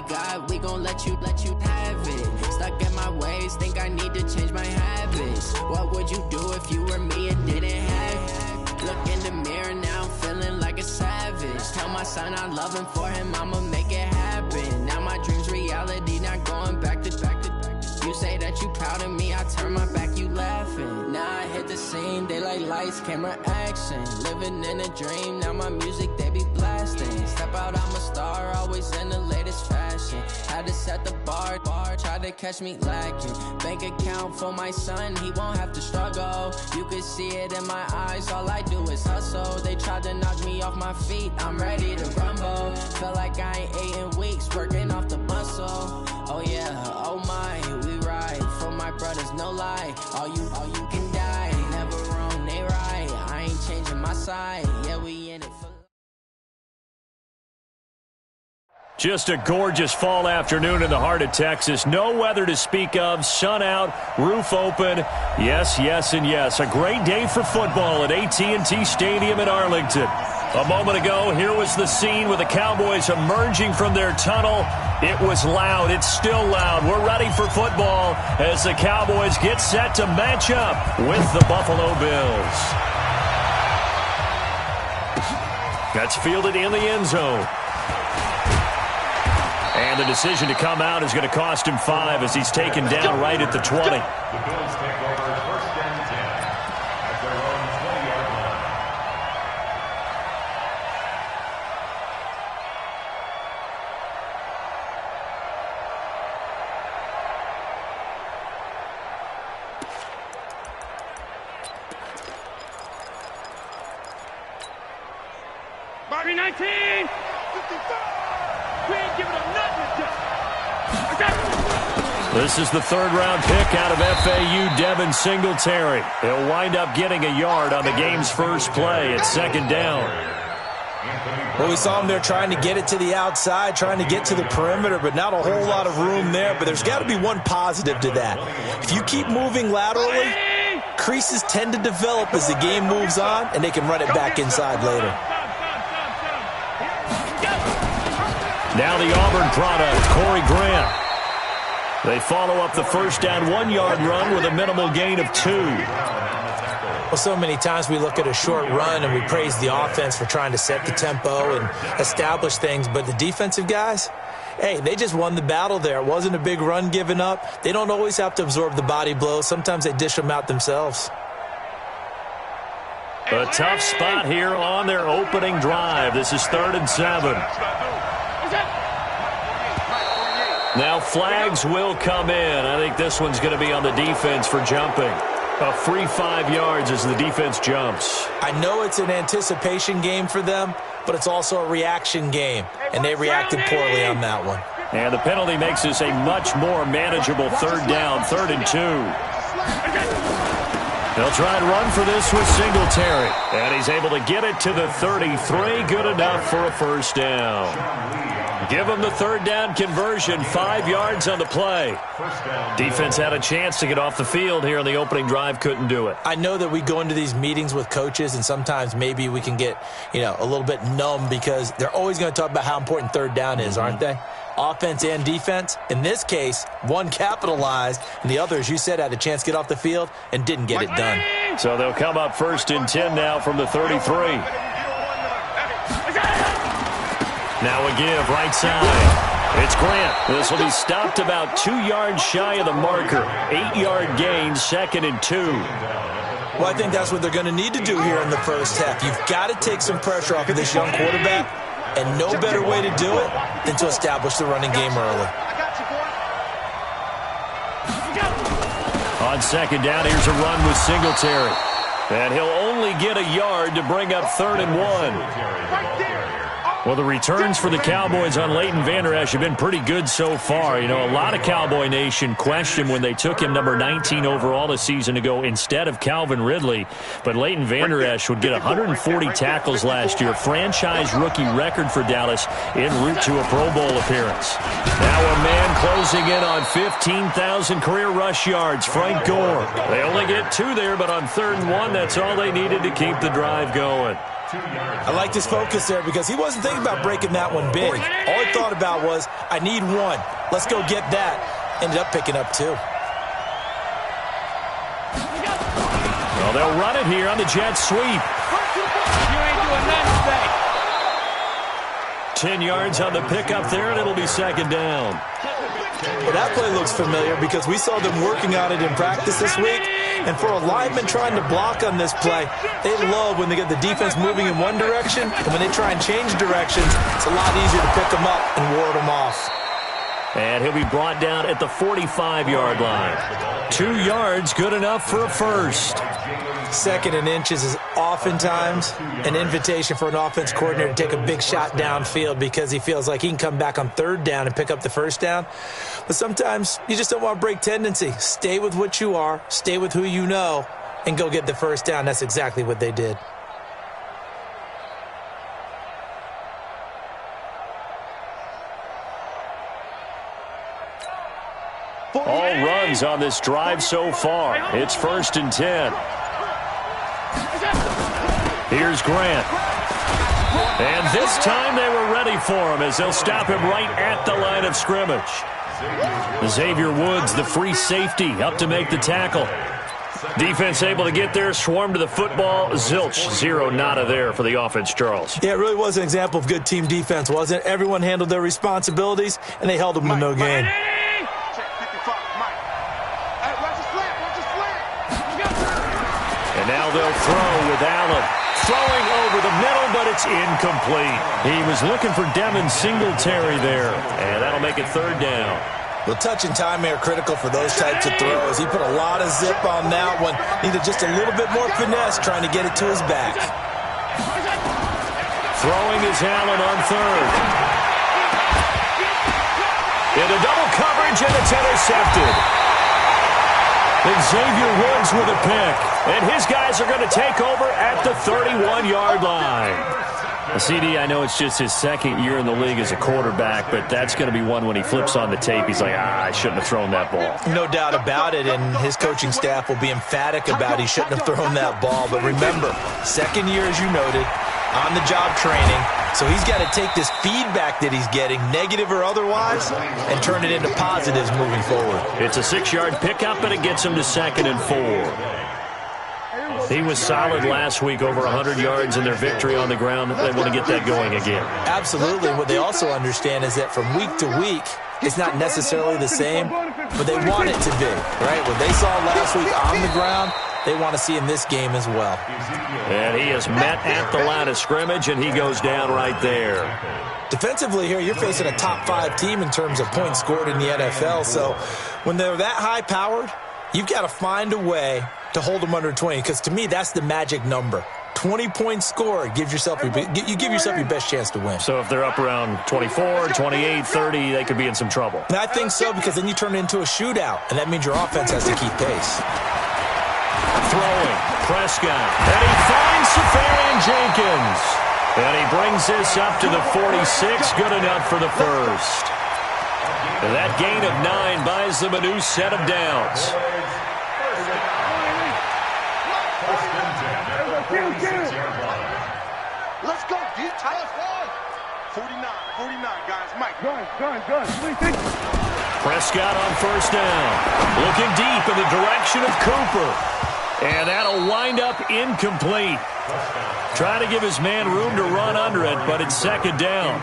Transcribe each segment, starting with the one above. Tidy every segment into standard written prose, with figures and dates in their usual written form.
got, we gon' let you have it. Stuck in my ways, think I need to change my habits. What would you do if you were me and didn't have it? Look in the mirror now, I'm feeling like a savage. Tell my son I love him, for him I'ma make it happen. Now my dream's reality, not going back to. You say that you proud of me, I turn my back, you laughing. Now I hit the scene, they like lights, camera, action. Living in a dream, now my music, they be blasting. Step out, I'm a star, always in the latest fashion. Had to set the bar, try to catch me lacking. Bank account for my son, he won't have to struggle. You can see it in my eyes, all I do is hustle. They tried to knock me off my feet, I'm ready to rumble. Feel like I ain't ate in weeks, working off the muscle. Oh yeah, oh my, we ride for my brothers, no lie. All you can die, never wrong, they right. I ain't changing my side, yeah, we in it for. Just a gorgeous fall afternoon in the heart of Texas. No weather to speak of, sun out, roof open. Yes, yes, and yes. A great day for football at AT&T Stadium in Arlington. A moment ago, here was the scene with the Cowboys emerging from their tunnel. It was loud. It's still loud. We're ready for football as the Cowboys get set to match up with the Buffalo Bills. That's fielded in the end zone. And the decision to come out is going to cost him 5 as he's taken down right at the 20. The Bills take over first and 10 at their own 20-yard line. Bobby 19! 55! We ain't giving up nothing. This is the third-round pick out of FAU, Devin Singletary. He'll wind up getting a yard on the game's first play at second down. Well, we saw him there trying to get it to the outside, trying to get to the perimeter, but not a whole lot of room there. But there's got to be one positive to that. If you keep moving laterally, creases tend to develop as the game moves on, and they can run it back inside later. Now the Auburn product, Corey Grant. They follow up the first down 1-yard run with a minimal gain of 2. Well, so many times we look at a short run and we praise the offense for trying to set the tempo and establish things, but the defensive guys, hey, they just won the battle there. It wasn't a big run given up. They don't always have to absorb the body blows. Sometimes they dish them out themselves. A tough spot here on their opening drive. This is 3rd and 7. Now flags will come in. I think this one's going to be on the defense for jumping. A free 5 yards as the defense jumps. I know it's an anticipation game for them, but it's also a reaction game, and they reacted poorly on that one. And the penalty makes this a much more manageable 3rd down, 3rd and 2. They'll try and run for this with Singletary. And he's able to get it to the 33. Good enough for a first down. Give them the 3rd down conversion, 5 yards on the play. Defense had a chance to get off the field here on the opening drive, couldn't do it. I know that we go into these meetings with coaches, and sometimes maybe we can get, a little bit numb because they're always going to talk about how important 3rd down is, aren't they? Offense and defense. In this case, one capitalized, and the other, as you said, had a chance to get off the field and didn't get it done. So they'll come up 1st and 10 now from the 33. Now a give right side. It's Grant. This will be stopped about 2 yards shy of the marker. 8-yard gain, 2nd and 2. Well, I think that's what they're going to need to do here in the first half. You've got to take some pressure off of this young quarterback, and no better way to do it than to establish the running game early. On 2nd down, here's a run with Singletary. And he'll only get a yard to bring up 3rd and 1. Well, the returns for the Cowboys on Leighton Vander Esch have been pretty good so far. A lot of Cowboy Nation questioned when they took him number 19 overall a season ago instead of Calvin Ridley. But Leighton Vander Esch would get 140 tackles last year, franchise rookie record for Dallas en route to a Pro Bowl appearance. Now a man closing in on 15,000 career rush yards, Frank Gore. They only get 2 there, but on 3rd and 1, that's all they needed to keep the drive going. I liked his focus there because he wasn't thinking about breaking that one big. All he thought about was, I need one. Let's go get that. Ended up picking up 2. Well, they'll run it here on the jet sweep. You ain't doing nothing today. 10 yards on the pickup there, and it'll be second down. Well, that play looks familiar because we saw them working on it in practice this week. And for a lineman trying to block on this play, they love when they get the defense moving in one direction. And when they try and change directions, it's a lot easier to pick them up and ward them off. And he'll be brought down at the 45-yard line. 2 yards, good enough for a first. 2nd and inches is oftentimes an invitation for an offense coordinator to take a big shot downfield because he feels like he can come back on 3rd down and pick up the first down. But sometimes you just don't want to break tendency. Stay with what you are, stay with who you know, and go get the first down. That's exactly what they did. All runs on this drive so far. It's 1st and 10. Here's Grant. And this time they were ready for him as they'll stop him right at the line of scrimmage. Xavier Woods, the free safety, up to make the tackle. Defense able to get there, swarm to the football. Zilch, 0 nada there for the offense, Charles. Yeah, it really was an example of good team defense, wasn't it? Everyone handled their responsibilities, and they held them to no gain. And now they'll throw with Allen. Throwing over the middle, but it's incomplete. He was looking for Devin Singletary there, and that'll make it 3rd down. Well, touch and time are critical for those types of throws. He put a lot of zip on that one. Needed just a little bit more finesse trying to get it to his back. Throwing is Allen on 3rd. Into double coverage, and it's intercepted. Xavier Woods with a pick. And his guys are going to take over at the 31-yard line. CD, I know it's just his 2nd year in the league as a quarterback, but that's going to be one when he flips on the tape. He's like, I shouldn't have thrown that ball. No doubt about it, and his coaching staff will be emphatic about he shouldn't have thrown that ball. But remember, 2nd year, as you noted, on-the-job training. So he's got to take this feedback that he's getting, negative or otherwise, and turn it into positives moving forward. It's a 6-yard pickup, but it gets him to 2nd and 4. He was solid last week, over 100 yards in their victory on the ground. They want to get that going again. Absolutely. What they also understand is that from week to week, it's not necessarily the same, but they want it to be, right? What they saw last week on the ground, they want to see in this game as well. And he is met at the line of scrimmage, and he goes down right there. Defensively here, you're facing a top 5 team in terms of points scored in the NFL. So when they're that high-powered, you've got to find a way to hold them under 20, because to me, that's the magic number. 20 points scored, you give yourself your best chance to win. So if they're up around 24, 28, 30, they could be in some trouble. And I think so, because then you turn it into a shootout, and that means your offense has to keep pace. Throwing, Prescott, and he finds Safarian Jenkins. And he brings this up to the 46, good enough for the first. And that gain of 9 buys them a new set of downs. Let's go, dude. Tell us one. 49, guys. Mike. Gun. Prescott on first down. Looking deep in the direction of Cooper. And that'll wind up incomplete. Trying to give his man room to run under it, but it's 2nd down.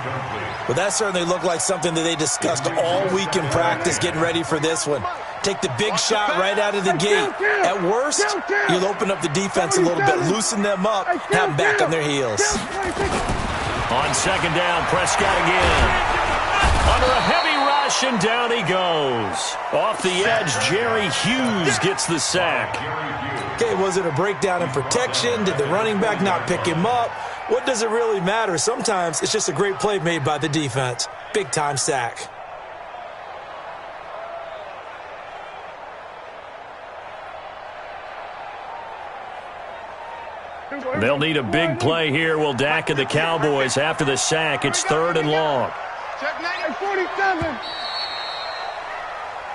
Well, that certainly looked like something that they discussed all week in practice getting ready for this one. Take the big shot right out of the gate. At worst, you'll open up the defense a little bit, loosen them up, have them back on their heels. On 2nd down, Prescott again. Under a heavy rush, and down he goes. Off the edge, Jerry Hughes gets the sack. Okay, was it a breakdown in protection? Did the running back not pick him up? What does it really matter? Sometimes it's just a great play made by the defense. Big-time sack. They'll need a big play here. Will Dak and the Cowboys after the sack. It's 3rd and long. Check 47.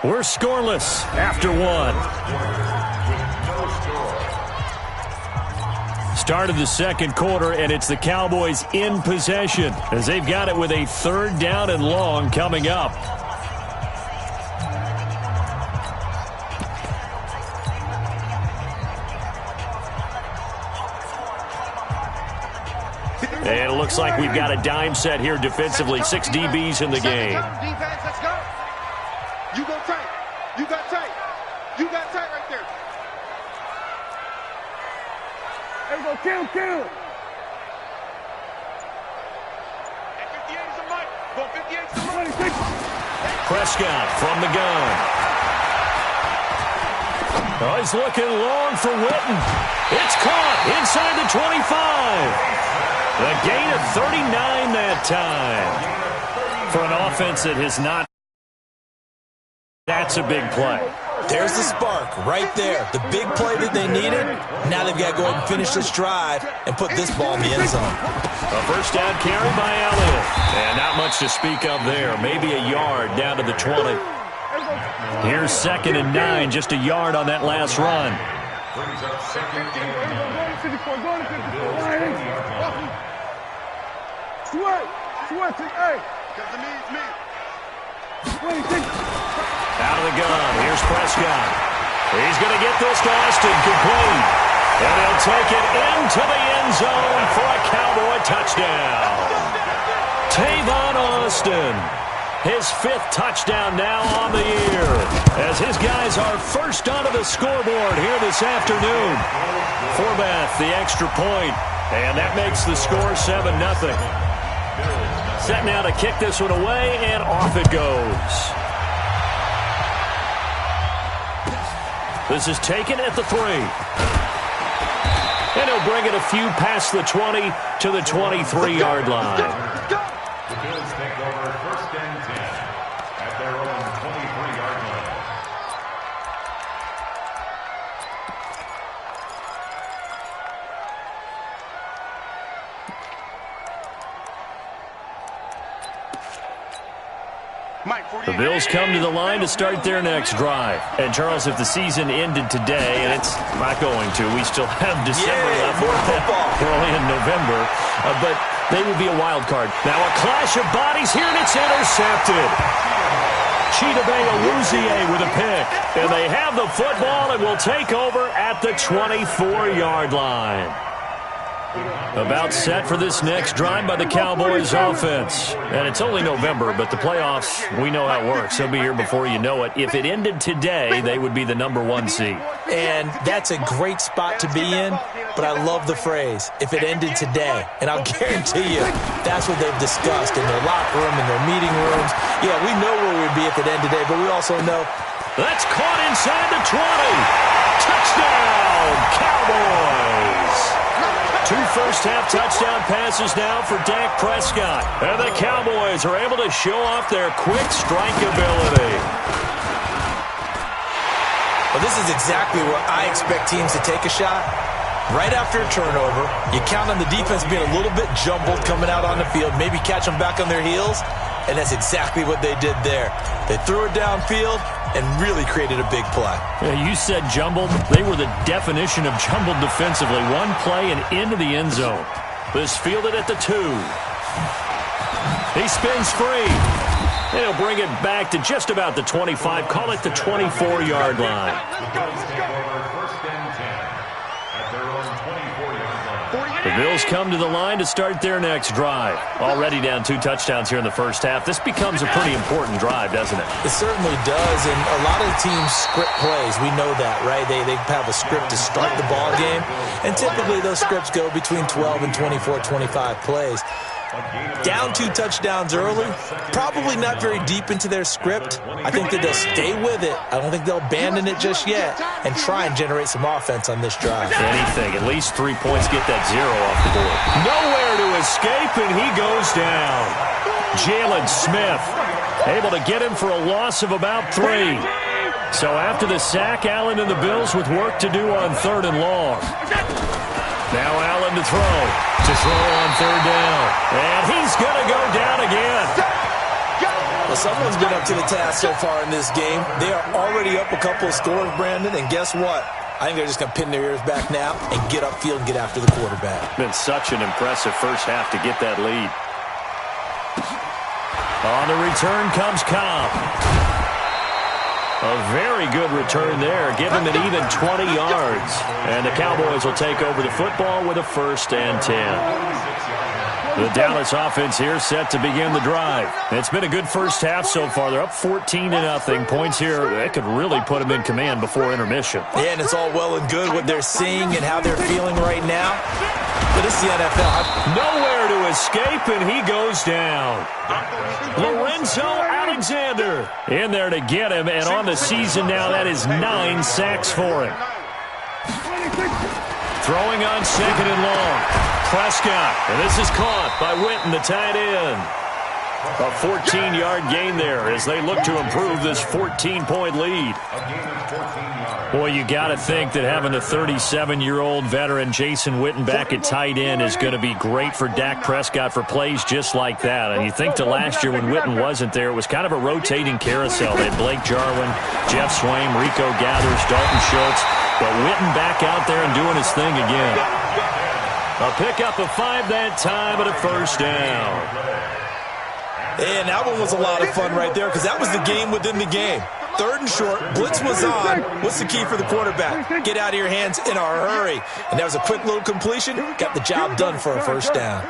We're scoreless after 1. start of the second quarter, and it's the Cowboys in possession as they've got it with a 3rd down and long coming up. And it looks like we've got a dime set here defensively. 6 DBs in the game. Defense, let's go. You go tight. You got tight. You got tight right there. There we go. Kill. At 58 is the mic. Go 58 is the mic. Prescott from the gun. Oh, he's looking long for Witten. It's caught inside the 25. The gain of 39 that time. For an offense that has not. That's a big play. There's the spark right there. The big play that they needed. Now they've got to go ahead and finish this drive and put this ball in the end zone. A first down carry by Elliott. And not much to speak of there. Maybe a yard down to the 20. Here's 2nd and 9. Just a yard on that last run. Brings up 2nd and 9. Out of the gun. Here's Prescott. He's going to get this to Austin complete. And he'll take it into the end zone for a Cowboy touchdown. Tavon Austin. His 5th touchdown now on the year. As his guys are first onto the scoreboard here this afternoon. Forbath, the extra point. And that makes the score 7-0. Set now to kick this one away, and off it goes. This is taken at the 3. And he'll bring it a few past the 20 to the 23-yard line. The Bills take over 1st and 10 at their own 23-yard line. The Bills come to the line to start their next drive. And, Charles, if the season ended today, and it's not going to, we still have December left. We're only in November. But they would be a wild card. Now a clash of bodies here, and it's intercepted. Chidobe Awuzie with a pick. And they have the football and will take over at the 24-yard line. About set for this next drive by the Cowboys offense. And it's only November, but the playoffs, we know how it works. They'll be here before you know it. If it ended today, they would be the #1 seed. And that's a great spot to be in, but I love the phrase, if it ended today. And I'll guarantee you, that's what they've discussed in their locker room, in their meeting rooms. Yeah, we know where we'd be if it ended today, but we also know. That's caught inside the 20. Touchdown, Cowboys. 2 first-half touchdown passes now for Dak Prescott. And the Cowboys are able to show off their quick strike ability. Well, this is exactly where I expect teams to take a shot. Right after a turnover, you count on the defense being a little bit jumbled coming out on the field, maybe catch them back on their heels, and that's exactly what they did there. They threw it downfield and really created a big play. Yeah, you said jumbled. They were the definition of jumbled defensively. One play and into the end zone. This fielded at the 2. He spins free. And he'll bring it back to just about the 25. Call it the 24-yard line. The Bills come to the line to start their next drive. Already down 2 touchdowns here in the first half. This becomes a pretty important drive, doesn't it? It certainly does, and a lot of the teams script plays. We know that, right? They have a script to start the ball game, and typically those scripts go between 12 and 24, 25 plays. Down 2 touchdowns early, probably not very deep into their script. I think that they'll stay with it. I don't think they'll abandon it just yet and try and generate some offense on this drive. Anything. At least 3 points, get that 0 off the board. Nowhere to escape, and he goes down. Jalen Smith able to get him for a loss of about 3. So after the sack, Allen and the Bills with work to do on 3rd and long. Now Allen to throw on 3rd down. And he's going to go down again. Well, someone's been up to the task so far in this game. They are already up a couple of scores, Brandon, and guess what? I think they're just going to pin their ears back now and get upfield and get after the quarterback. Been such an impressive first half to get that lead. On the return comes Cobb. A very good return there. Give him an even 20 yards. And the Cowboys will take over the football with a 1st and 10. The Dallas offense here set to begin the drive. It's been a good first half so far. They're up 14-0. Points here, that could really put them in command before intermission. Yeah, and it's all well and good what they're seeing and how they're feeling right now. But this is the NFL. Nowhere to escape, and he goes down. Lorenzo Alexander in there to get him, and on the season now, that is 9 sacks for him. Throwing on 2nd and long. Prescott, and this is caught by Witten, the tight end. A 14-yard gain there as they look to improve this 14-point lead. Boy, you got to think that having a 37-year-old veteran Jason Witten back at tight end is going to be great for Dak Prescott for plays just like that. And you think to last year when Witten wasn't there, it was kind of a rotating carousel. They had Blake Jarwin, Jeff Swaim, Rico Gathers, Dalton Schultz. But Witten back out there and doing his thing again. A pickup of 5 that time and a 1st down. And that one was a lot of fun right there because that was the game within the game. 3rd and short, blitz was on. What's the key for the quarterback? Get out of your hands in a hurry. And that was a quick little completion. Got the job done for a 1st down.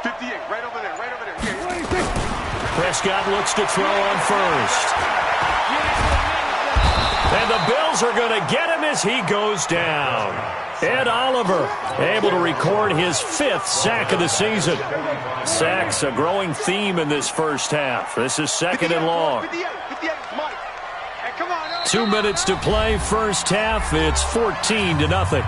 58, right over there, right over there. Prescott looks to throw on 1st. And the Bills are going to get him as he goes down. Ed Oliver able to record his 5th sack of the season. Sacks a growing theme in this first half. This is 2nd and long. 2 minutes to play first half. It's 14-0.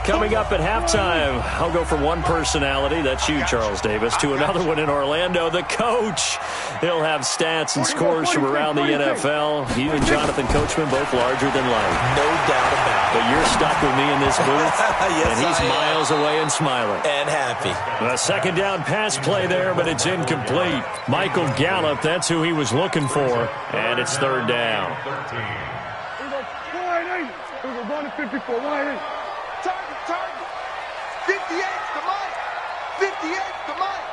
Coming up at halftime, I'll go from one personality, that's you, Charles Davis, to another one in Orlando, the coach. He'll have stats and scores from around the NFL. You and Jonathan Coachman, both larger than life. No doubt about it. But you're stuck with me in this booth, Yes, and he's miles away and smiling. And happy. A 2nd down pass play there, but it's incomplete. Michael Gallup, that's who he was looking for, and it's 3rd down. 58's the money. 58's the money.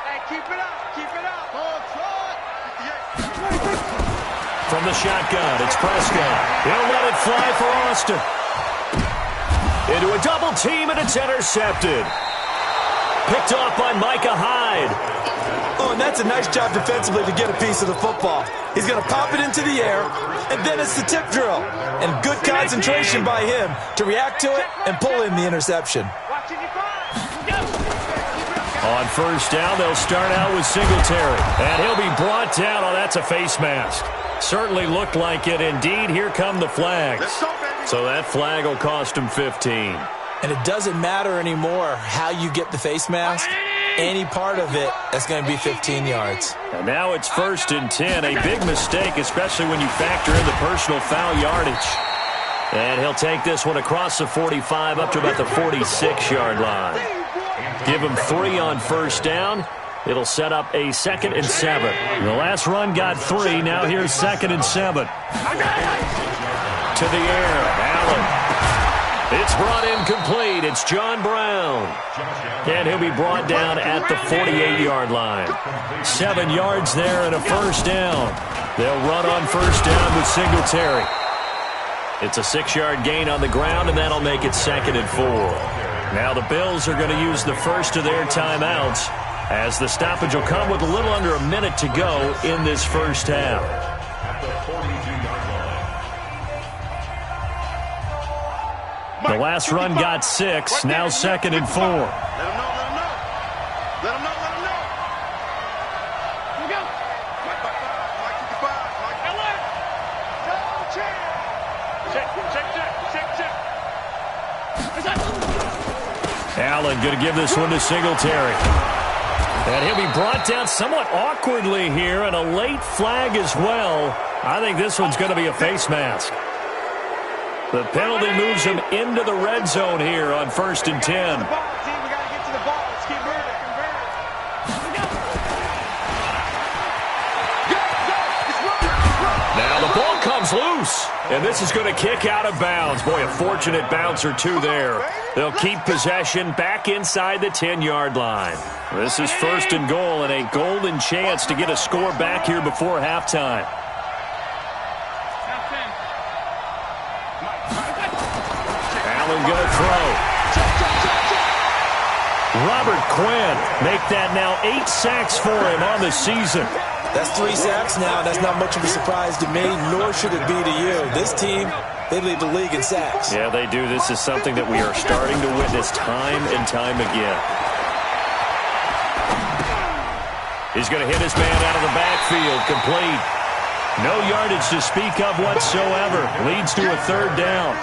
Hey, keep it up. Keep it up. From the shotgun, it's Prescott. He'll let it fly for Austin. Into a double team, and it's intercepted. Picked off by Micah Hyde. Oh, and that's a nice job defensively to get a piece of the football. He's going to pop it into the air, and then it's the tip drill. And good concentration by him to react to it and pull in the interception. On 1st down, they'll start out with Singletary. And he'll be brought down. Oh, that's a face mask. Certainly looked like it. Indeed, here come the flags. So that flag will cost him 15. And it doesn't matter anymore how you get the face mask. Any part of it, that's going to be 15 yards. And now it's 1st and 10. A big mistake, especially when you factor in the personal foul yardage. And he'll take this one across the 45 up to about the 46-yard line. Give him 3 on 1st down. It'll set up a 2nd and 7. The last run got 3. Now here's 2nd and 7. To the air. Allen. It's brought in complete. It's John Brown. And he'll be brought down at the 48-yard line. 7 yards there and a 1st down. They'll run on 1st down with Singletary. It's a 6-yard gain on the ground, and that'll make it 2nd and 4. Now the Bills are going to use the first of their timeouts as the stoppage will come with a little under a minute to go in this first half. The last run got 6, now 2nd and 4. Let him know, let him know. Let him know, let him know. Here we go. Mike 55, Mike 55. Check. Allen going to give this one to Singletary. And he'll be brought down somewhat awkwardly here, and a late flag as well. I think this one's going to be a face mask. The penalty moves him into the red zone here on 1st and 10. Now the ball comes loose. And this is going to kick out of bounds. Boy, a fortunate bounce or two there. They'll keep possession back inside the 10-yard line. This is 1st and goal and a golden chance to get a score back here before halftime. Allen going to throw. Robert Quinn make that now 8 sacks for him on the season. That's 3 sacks now. That's not much of a surprise to me, nor should it be to you. This team, they lead the league in sacks. Yeah, they do. This is something that we are starting to witness time and time again. He's going to hit his man out of the backfield. Complete. No yardage to speak of whatsoever. Leads to a 3rd down.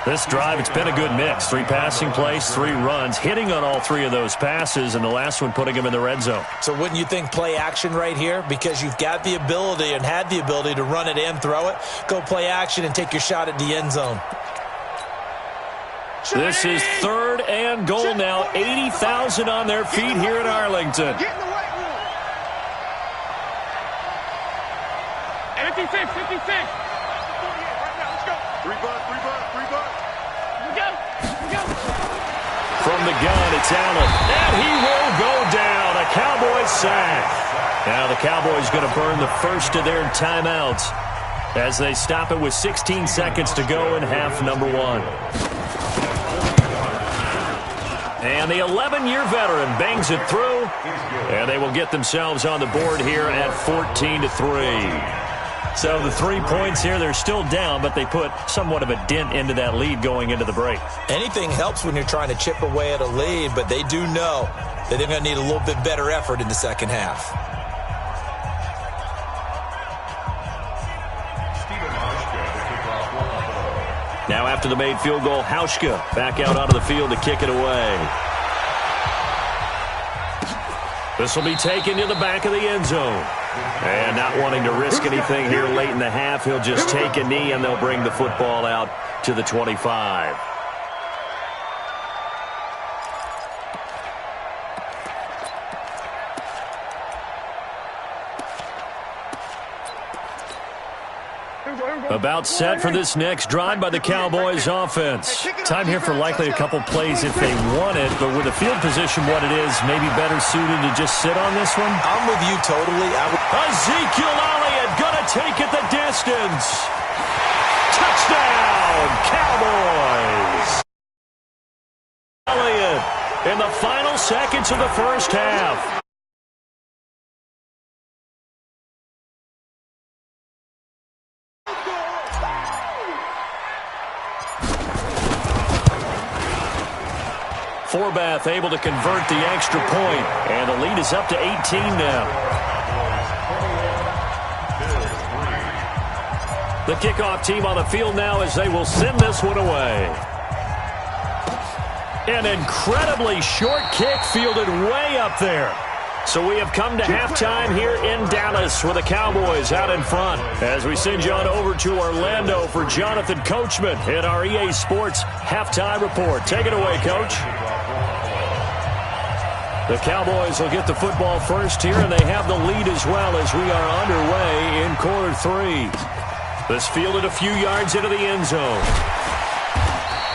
This drive, it's been a good mix. 3 passing plays, 3 runs, hitting on all 3 of those passes, and the last one putting him in the red zone. So wouldn't you think play action right here? Because you've got the ability and had the ability to run it and throw it. Go play action and take your shot at the end zone. This is 3rd and goal now. 80,000 on their feet here in Arlington. 56. 3 bucks. From the gun, it's Allen. And he will go down. A Cowboys sack. Now the Cowboys going to burn the first of their timeouts as they stop it with 16 seconds to go in half number 1. And the 11-year veteran bangs it through. And they will get themselves on the board here at 14-3. So the 3 points here, they're still down, but they put somewhat of a dent into that lead going into the break. Anything helps when you're trying to chip away at a lead, but they do know that they're going to need a little bit better effort in the second half. Now after the made field goal, Hauschka back out onto the field to kick it away. This will be taken to the back of the end zone. And not wanting to risk anything here late in the half, he'll just take a knee and they'll bring the football out to the 25. About set for this next drive by the Cowboys offense. Time here for likely a couple plays if they want it, but with the field position what it is, maybe better suited to just sit on this one? I'm with you totally. Ezekiel Elliott gonna take it the distance. Touchdown, Cowboys! Elliott in the final seconds of the first half. Forbath able to convert the extra point, and the lead is up to 18 now. The kickoff team on the field now as they will send this one away. An incredibly short kick fielded way up there. So we have come to halftime here in Dallas with the Cowboys out in front. As we send you on over to Orlando for Jonathan Coachman in our EA Sports Halftime Report. Take it away, Coach. The Cowboys will get the football first here, and they have the lead as well as we are underway in quarter 3. This fielded a few yards into the end zone.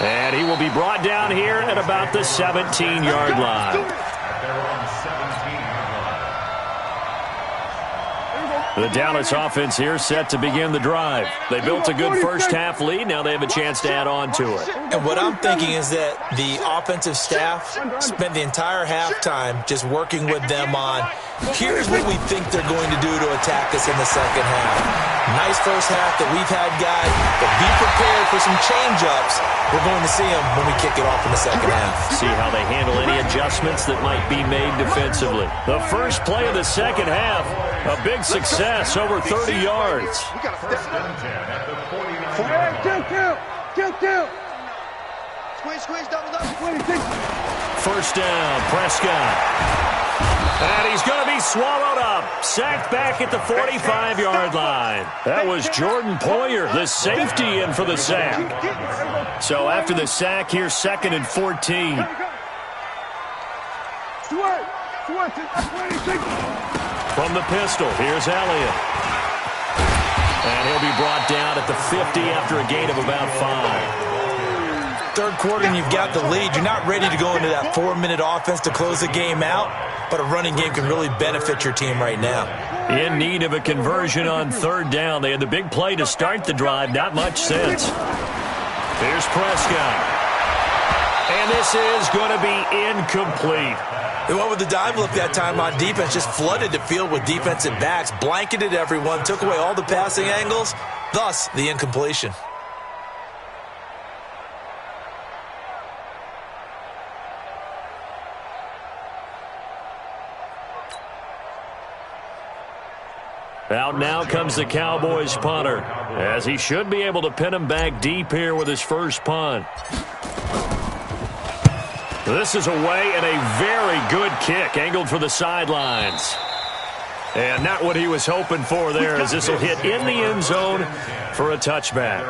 And he will be brought down here at about the 17-yard line. The Dallas offense here set to begin the drive. They built a good first-half lead. Now they have a chance to add on to it. And what I'm thinking is that the offensive staff spent the entire halftime just working with them on, here's what we think they're going to do to attack us in the second half. Nice first half that we've had, guys, but be prepared for some change-ups. We're going to see them when we kick it off in the second half. See how they handle any adjustments that might be made defensively. The first play of the second half, a big success, over 30 yards. Squeeze, double. First down, Prescott. And he's going to be swallowed up. Sacked back at the 45-yard line. That was Jordan Poyer, the safety, in for the sack. So after the sack, here's 2nd and 14. From the pistol, here's Elliott. And he'll be brought down at the 50 after a gain of about 5. Third quarter and you've got the lead. You're not ready to go into that 4-minute offense to close the game out, but a running game can really benefit your team right now. In need of a conversion on third down. They had the big play to start the drive. Not much sense. Here's Prescott. And this is going to be incomplete. They went with the dime look that time on defense, just flooded the field with defensive backs, blanketed everyone, took away all the passing angles, thus the incompletion. Out now comes the Cowboys punter, as he should be able to pin him back deep here with his first punt. This is away and a very good kick, angled for the sidelines. And not what he was hoping for there, as this will hit in the end zone for a touchback.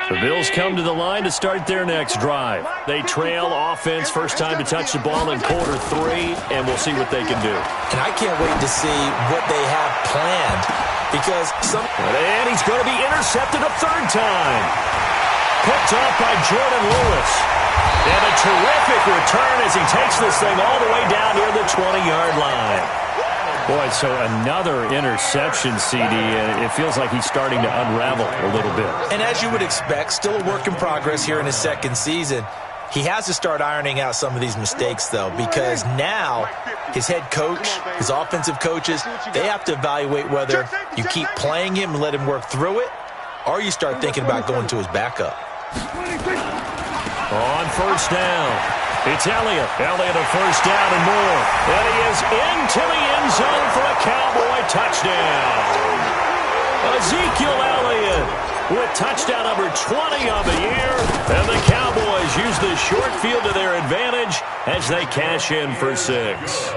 The Bills come to the line to start their next drive. They trail offense, first time to touch the ball in quarter 3, and we'll see what they can do. And I can't wait to see what they have planned, because And he's going to be intercepted a third time. Picked off by Jordan Lewis. And a terrific return as he takes this thing all the way down near the 20-yard line. Boy, so another interception, CD. It feels like he's starting to unravel a little bit. And as you would expect, still a work in progress here in his second season. He has to start ironing out some of these mistakes, though, because now his head coach, his offensive coaches, they have to evaluate whether you keep playing him and let him work through it, or you start thinking about going to his backup. On first down. It's Elliott. Elliott a first down and more. And he is into the end zone for a Cowboy touchdown. Ezekiel Elliott with touchdown number 20 on the year. And the Cowboys use the short field to their advantage as they cash in for 6.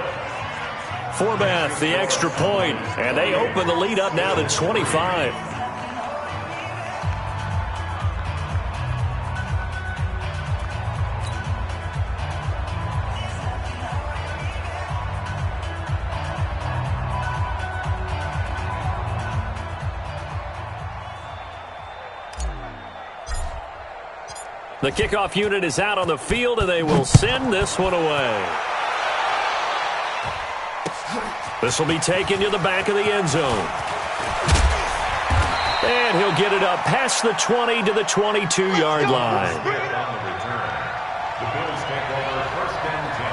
Forbath, the extra point. And they open the lead up now to 25. The kickoff unit is out on the field, and they will send this one away. This will be taken to the back of the end zone. And he'll get it up past the 20 to the 22-yard line. The Bills take over first and 10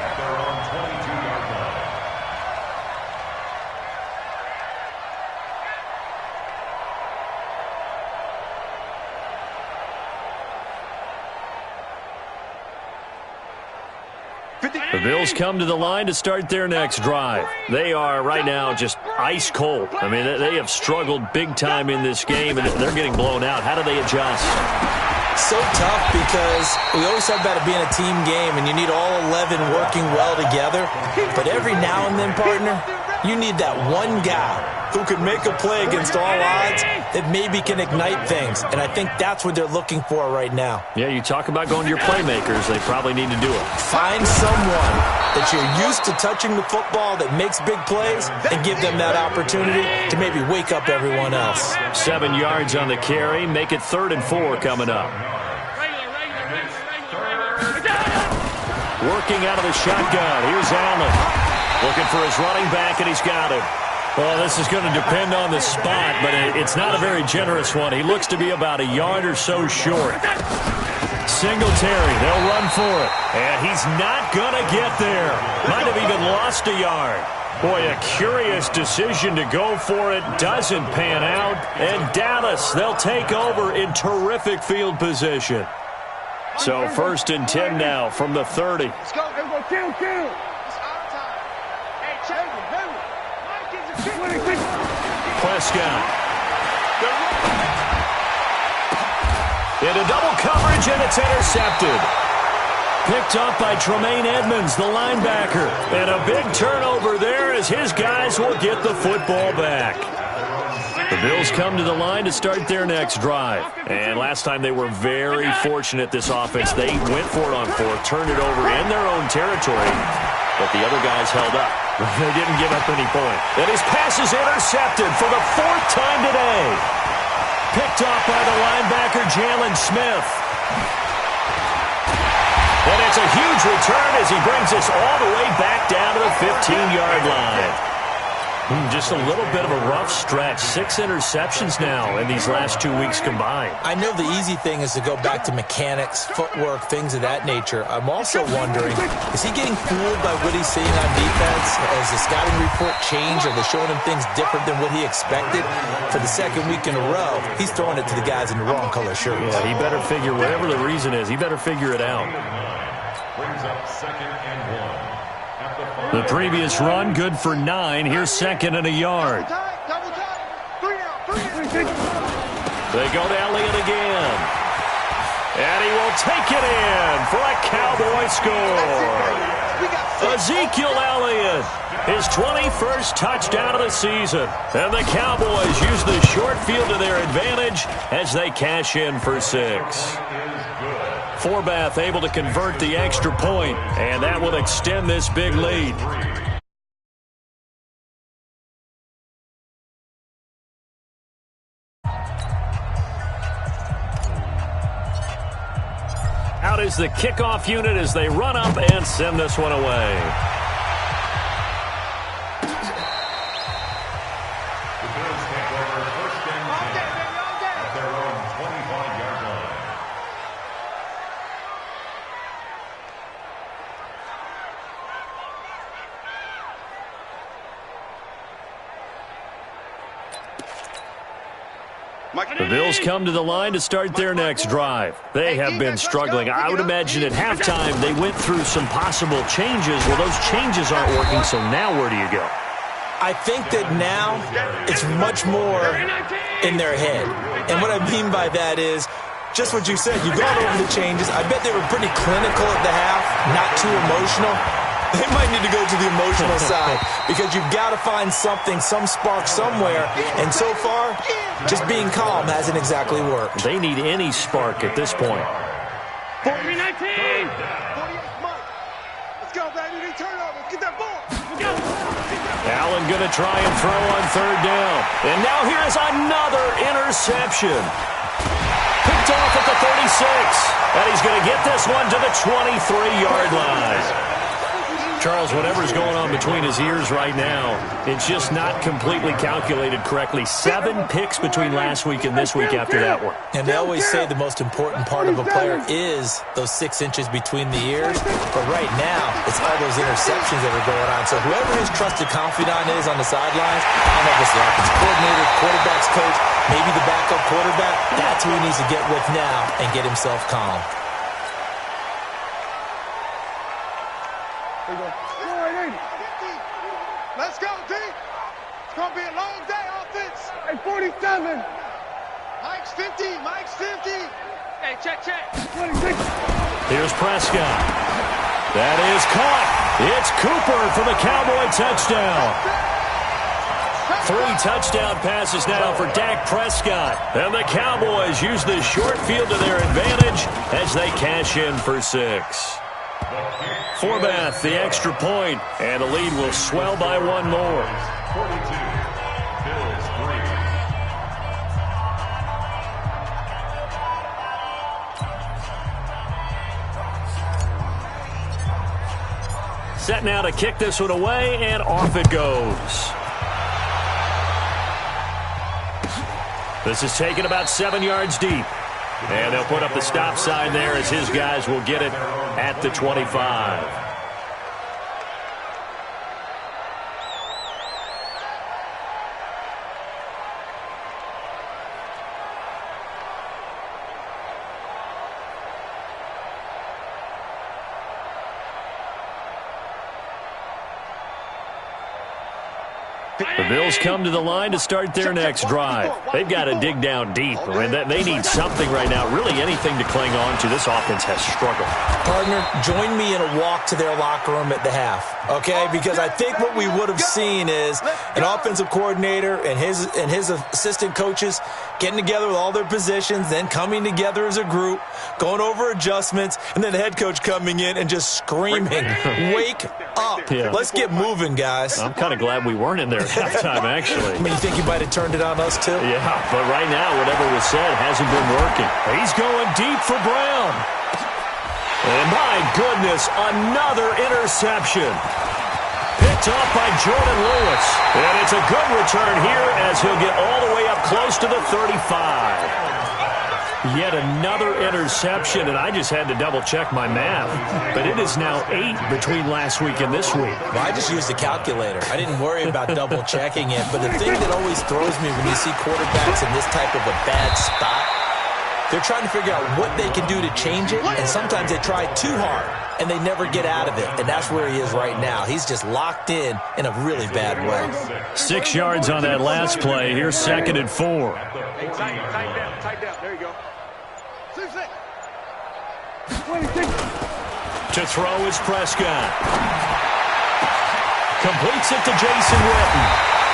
at their own 22-yard line. The Bills come to the line to start their next drive. They are right now just ice cold. I mean, they have struggled big time in this game, and they're getting blown out. How do they adjust? So tough, because we always talk about it being a team game, and you need all 11 working well together. But every now and then, partner, you need that one guy who can make a play against all odds that maybe can ignite things. And I think that's what they're looking for right now. Yeah, you talk about going to your playmakers. They probably need to do it. Find someone that you're used to touching the football that makes big plays and give them that opportunity to maybe wake up everyone else. 7 yards on the carry. Make it 3rd and 4 coming up. Working out of the shotgun. Here's Allen. Looking for his running back, and he's got him. Well, this is going to depend on the spot, but it's not a very generous one. He looks to be about a yard or so short. Singletary, they'll run for it. And he's not going to get there. Might have even lost a yard. Boy, a curious decision to go for it. Doesn't pan out. And Dallas, they'll take over in terrific field position. So 1st and 10 now from the 30. Let's go. Kill. It's our time. Hey, check it. Prescott. Into double coverage, and it's intercepted. Picked up by Tremaine Edmonds, the linebacker. And a big turnover there as his guys will get the football back. The Bills come to the line to start their next drive. And last time they were very fortunate, this offense. They went for it on fourth, turned it over in their own territory, but the other guys held up. They didn't give up any point. And his pass is intercepted for the fourth time today. Picked off by the linebacker, Jalen Smith. And it's a huge return as he brings us all the way back down to the 15-yard line. Just a little bit of a rough stretch. 6 interceptions now in these last 2 weeks combined. I know the easy thing is to go back to mechanics, footwork, things of that nature. I'm also wondering, is he getting fooled by what he's seeing on defense? Has the scouting report changed? Are they showing him things different than what he expected? For the second week in a row, he's throwing it to the guys in the wrong color shirts. Yeah, he better figure, whatever the reason is, he better figure it out. Brings up 2nd and 1. The previous run, good for 9. Here's 2nd and a yard. They go to Elliott again. And he will take it in for a Cowboy score. Ezekiel Elliott, his 21st touchdown of the season. And the Cowboys use the short field to their advantage as they cash in for 6. Forbath able to convert the extra point, and that will extend this big lead. Out is the kickoff unit as they run up and send this one away. The Bills take over 1st and 10 at their own 25-yard line. The Bills come to the line to start their next drive. They have been struggling. I would imagine at halftime they went through some possible changes. Well, those changes aren't working, so now where do you go? I think that now it's much more in their head. And what I mean by that is just what you said. You've gone over the changes. I bet they were pretty clinical at the half, not too emotional. They might need to go to the emotional side because you've got to find something, some spark somewhere. And so far, just being calm hasn't exactly worked. They need any spark at this point. 48 Mike. Let's go, baby. They turn over. Get that ball. Let's go. Allen going to try and throw on 3rd down. And now here's another interception. Picked off at the 36. And he's going to get this one to the 23-yard line. Charles, whatever's going on between his ears right now, it's just not completely calculated correctly. 7 picks between last week and this week after that one. And they always say the most important part of a player is those 6 inches between the ears. But right now, it's all those interceptions that are going on. So whoever his trusted confidant is on the sidelines, I don't know if it's the offensive coordinator, quarterback's coach, maybe the backup quarterback, that's who he needs to get with now and get himself calm. Let's go, D. It's going to be a long day, offense. Hey, 47. Mike's 50. Mike's 50. Hey, check. 26. Here's Prescott. That is caught. It's Cooper for the Cowboy touchdown. 3 touchdown passes now for Dak Prescott. And the Cowboys use the short field to their advantage as they cash in for 6. Forbath, the extra point, and the lead will swell by 1 more. 42, Bills 3. Set now to kick this one away, and off it goes. This is taken about 7 yards deep. And they'll put up the stop sign there as his guys will get it at the 25. The Bills come to the line to start their next drive. They've got to dig down deep. I mean, they need something right now, really anything to cling on to. This offense has struggled. Partner, join me in a walk to their locker room at the half, okay? Because I think what we would have seen is an offensive coordinator and his assistant coaches getting together with all their positions, then coming together as a group, going over adjustments, and then the head coach coming in and just screaming, "Wake up. Yeah. Let's get moving, guys." I'm kind of glad we weren't in there at halftime, actually. I mean, you think you might have turned it on us, too? Yeah, but right now, whatever was said hasn't been working. He's going deep for Brown. And my goodness, another interception. Picked off by Jordan Lewis. And it's a good return here as he'll get all the way up close to the 35. Yet another interception, and I just had to double-check my math. But it is now 8 between last week and this week. Well, I just used a calculator. I didn't worry about double-checking it. But the thing that always throws me when you see quarterbacks in this type of a bad spot, they're trying to figure out what they can do to change it, and sometimes they try too hard, and they never get out of it. And that's where he is right now. He's just locked in a really bad way. 6 yards on that last play. Here's 2nd and 4. Hey, tight down. There you go. To throw is Prescott. Completes it to Jason Witten.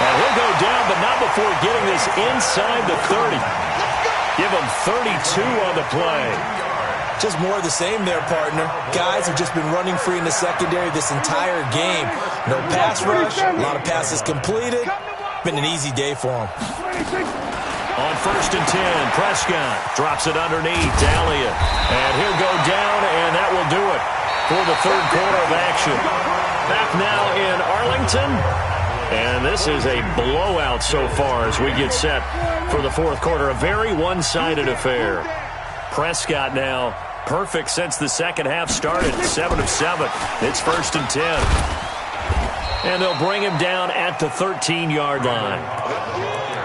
And he'll go down, but not before getting this inside the 30. Give him 32 on the play. Just more of the same there, partner. Guys have just been running free in the secondary this entire game. No pass rush, a lot of passes completed. Been an easy day for them. On 1st and 10, Prescott drops it underneath to Elliott. And he'll go down, and that will do it for the 3rd quarter of action. Back now in Arlington. And this is a blowout so far as we get set for the 4th quarter. A very one-sided affair. Prescott now perfect since the second half started. 7 of 7. It's 1st and 10. And they'll bring him down at the 13-yard line.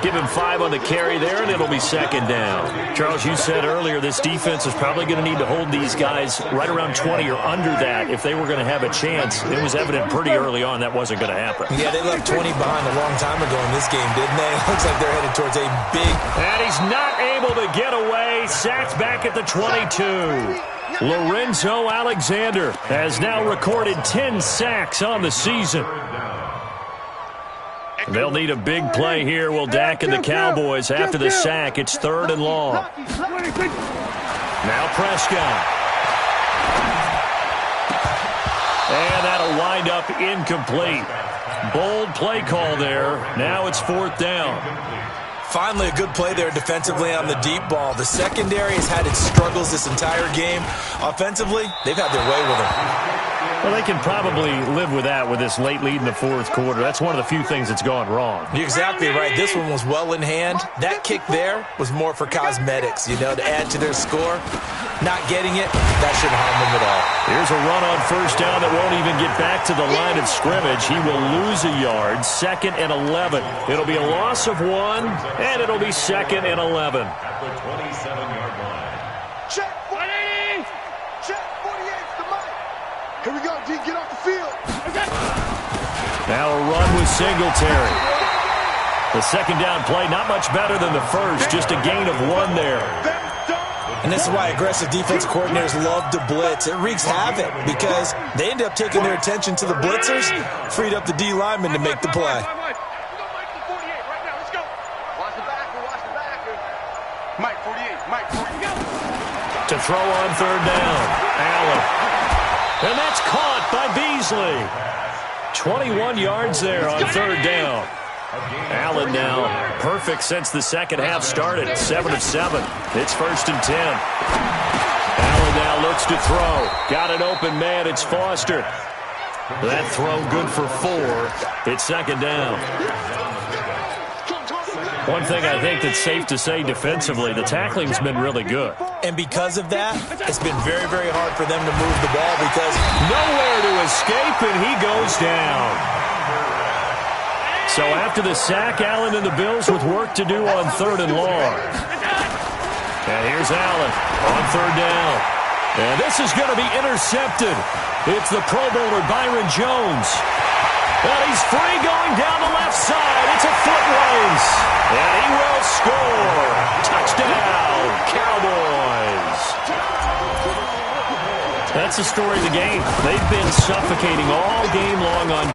Give him 5 on the carry there, and it'll be 2nd down. Charles, you said earlier this defense is probably going to need to hold these guys right around 20 or under that if they were going to have a chance. It was evident pretty early on that wasn't going to happen. Yeah, they left 20 behind a long time ago in this game, didn't they? Looks like they're headed towards a big... And he's not able to get away. Sacked back at the 22. Lorenzo Alexander has now recorded 10 sacks on the season. They'll need a big play here. Will Dak and the Cowboys after the sack. It's 3rd and long. Now Prescott. And that'll wind up incomplete. Bold play call there. Now it's 4th down. Finally, a good play there defensively on the deep ball. The secondary has had its struggles this entire game. Offensively, they've had their way with them. Well, they can probably live with that with this late lead in the 4th quarter. That's one of the few things that's gone wrong. You're exactly right. This one was well in hand. That kick there was more for cosmetics, to add to their score. Not getting it, that shouldn't harm them at all. Here's a run on 1st down that won't even get back to the line of scrimmage. He will lose a yard. 2nd and 11. It'll be a loss of 1, and it'll be 2nd and 11. At the 27-yard line. Check 180. Check 48's the mic. Here we go, D. Get off the field. Now a run with Singletary. The 2nd down play, not much better than the first. Just a gain of 1 there. And this is why aggressive defense coordinators love to blitz. It wreaks havoc because they end up taking their attention to the blitzers, freed up the D lineman to make the play. Mike 48, Mike 48. To throw on 3rd down. Allen. And that's caught by Beasley. 21 yards there on 3rd down. Allen now perfect since the second half started. 7 of 7. It's 1st and 10. Allen now looks to throw. Got an open man. It's Foster. That throw good for 4. It's 2nd down. One thing I think that's safe to say defensively, the tackling's been really good. And because of that, it's been very, very hard for them to move the ball because nowhere to escape, and he goes down. So after the sack, Allen and the Bills with work to do on 3rd and long. And here's Allen on 3rd down. And this is going to be intercepted. It's the Pro Bowler Byron Jones. And he's free going down the left side. It's a foot race. And he will score. Touchdown, Cowboys. That's the story of the game. They've been suffocating all game long on